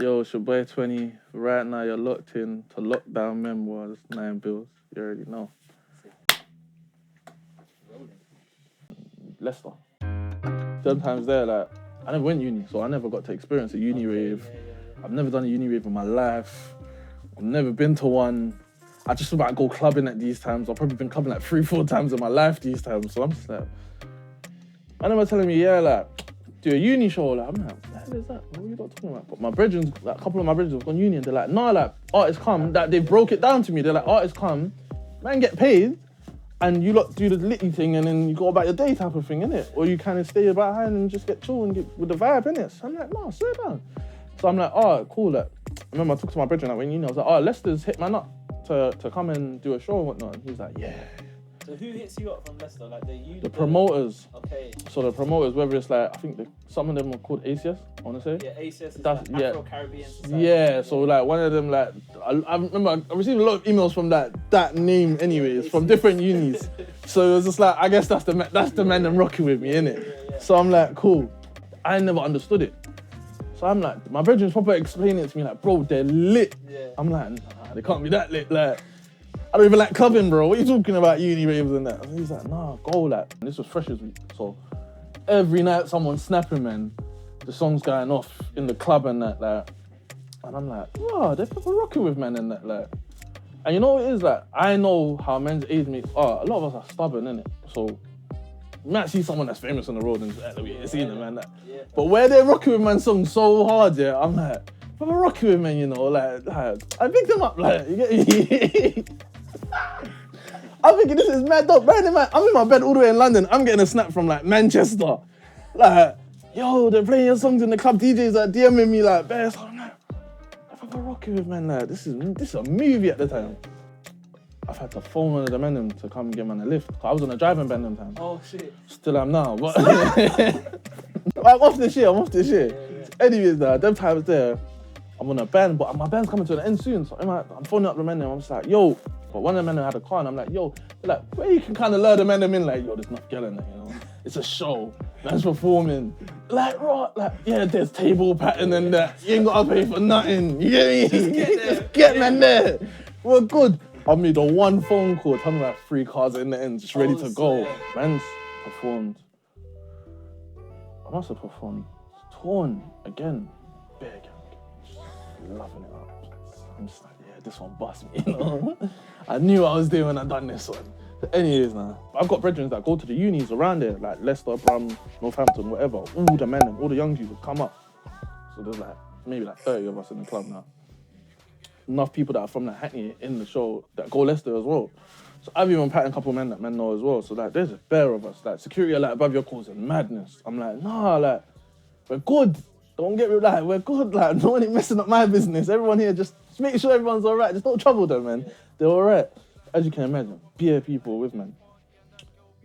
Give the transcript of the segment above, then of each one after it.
Yo, it's your boy 20. Right now, you're locked in to Lockdown Memoirs, 9bills. You already know. Leicester. Sometimes there, like, I never went uni, so I never got to experience a uni rave. I've never done a uni rave in my life. I've never been to one. I just about to go clubbing at these times. I've probably been clubbing like 3-4 times in my life these times. So I'm just like, I never telling me, yeah, like, do a uni show. Like, I'm like, what the hell is that? What are you not talking about? But my brethren, like, a couple of my brethren have gone uni and they're like, nah, like, artists come. That they broke it down to me. They're like, artists come, man get paid, and you lot do the litty thing and then you go about your day type of thing, innit? Or you kind of stay about behind and just get chill and get with the vibe, innit? So I'm like, nah, slow down. So I'm like, oh, cool. Like, I remember I talked to my brethren like when uni, I was like, oh, Leicester's hit man up to come and do a show and whatnot. And he was like, yeah. So who hits you up from Leicester? Like the promoters. Okay. So the promoters, whether it's like, I think some of them are called ACS, I want to say. Yeah, ACS is that's, like Afro-Caribbean Society. Yeah, so like one of them, like, I remember I received a lot of emails from that name anyways, from different unis. So it was just like, I guess that's the man them rocking with me, innit? Yeah. So I'm like, cool. I never understood it. So I'm like, my brethren's proper explaining it to me like, bro, they're lit. Yeah. I'm like, nah, they can't be that lit. Like, I don't even like clubbing, bro. What are you talking about, uni raves and that? And he's like, nah, go, like. And this was Freshers Week, so every night someone's snapping, man. The song's going off in the club and that, like. And I'm like, wow, they're proper rocking with man and that, like. And you know what it is, like, I know how men's age mates are. A lot of us are stubborn, innit? So you might see someone that's famous on the road and we ain't seen them, man. That. Yeah. But where they're rocking with man songs so hard, yeah, I'm like, I'm rocking with man, you know, like I picked them up, like, you get me? I'm thinking this is mad up, man. I'm in my bed all the way in London. I'm getting a snap from like Manchester, like, yo, they're playing your songs in the club. DJs are DMing me like, bear. So I'm like, I'm rocking with man. Like, this is a movie at the time. I've had to phone one of the men to come get man a lift. I was on a driving ban them time. Oh shit. Still am now, but I'm off this year. Yeah. Anyways, them times there, I'm on a band, but my band's coming to an end soon. So I'm phoning up the men and I'm just like, yo. But one of the men had a car and I'm like, yo, they're like, where you can kind of lure the men in, like, yo, there's not girl in it, you know? It's a show. Man's performing. Like, right, like, yeah, there's table pattern and that. You ain't got to pay for nothing. You get me? Just get man there. We're good. I made a one phone call, telling me like 3 cars in the end, just ready to go. Man's performed. I must have performed Torn again. Big. Just loving it up. I'm just like, yeah, this one bust me, you know? I knew what I was doing when I done this one. But anyways, now, I've got brethren that go to the unis around there, like Leicester, Brum, Northampton, whatever. All the men, all the young people come up. So there's like, maybe like 30 of us in the club now. Enough people that are from like Hackney in the show that go Leicester as well. So I've even patted a couple of men that men know as well. So like, there's a bear of us. Like, security are like above your calls and madness. I'm like, nah, like, we're good. Don't get me like, we're good. Like, no one ain't messing up my business. Everyone here, just make sure everyone's all right. Just don't trouble them, man. They're all right. As you can imagine, beer people with man.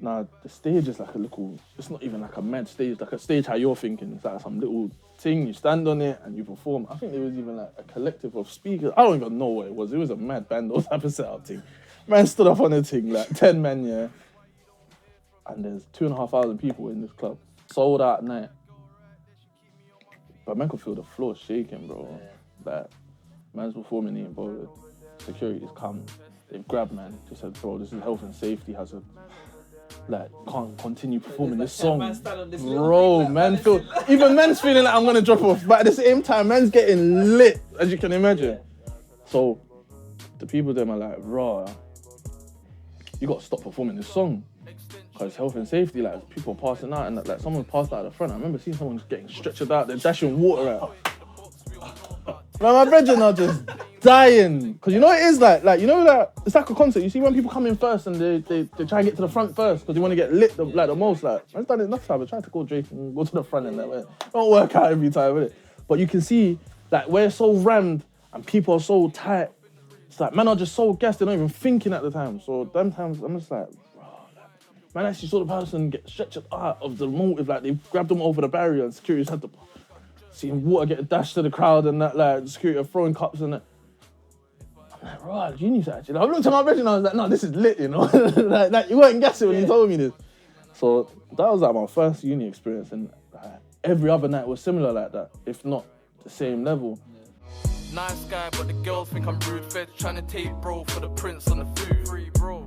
Now, the stage is like a little, it's not even like a mad stage, like a stage how you're thinking. It's like some little thing, you stand on it and you perform. I think there was even like a collective of speakers. I don't even know what it was. It was a mad band, those type of setup thing. Man stood up on the thing, like 10 men, yeah. And there's 2,500 people in this club. Sold out at night. But man could feel the floor shaking, bro. Like, man's performing, ain't bothered. Security's come. They've grabbed man. Just said, bro, this is health and safety hazard. Like, can't continue performing this song. Bro, man feel, even man's feeling like I'm gonna drop off, but at the same time, man's getting lit, as you can imagine. So, the people there are like, raw, you gotta stop performing this song. Because health and safety, like, people are passing out, and like someone passed out at the front. I remember seeing someone just getting stretchered out, they're dashing water out. Like, my brethren are just dying. Because you know what it is like, you know, like, it's like a concert. You see when people come in first and they try and get to the front first because they want to get lit the most. Like, I've done it enough times. I tried to call Drake and go to the front and that. It don't work out every time, innit? But you can see, like, we're so rammed and people are so tight. It's like, men are just so gassed, they're not even thinking at the time. So, them times, I'm just like, bro, like, man actually saw the person get stretched out of the motive. Like, they grabbed them over the barrier and security had to seeing water get dashed to the crowd and that, like, security are throwing cups and that. I'm like, right, genius actually. I looked at my brethren and I was like, no, this is lit, you know? like, you weren't guessing when you told me this. So that was like my first uni experience, and every other night was similar like that, if not the same level. Nice guy, but the girls think I'm rude. Feds trying to take bro for the prince on the food. Free bro.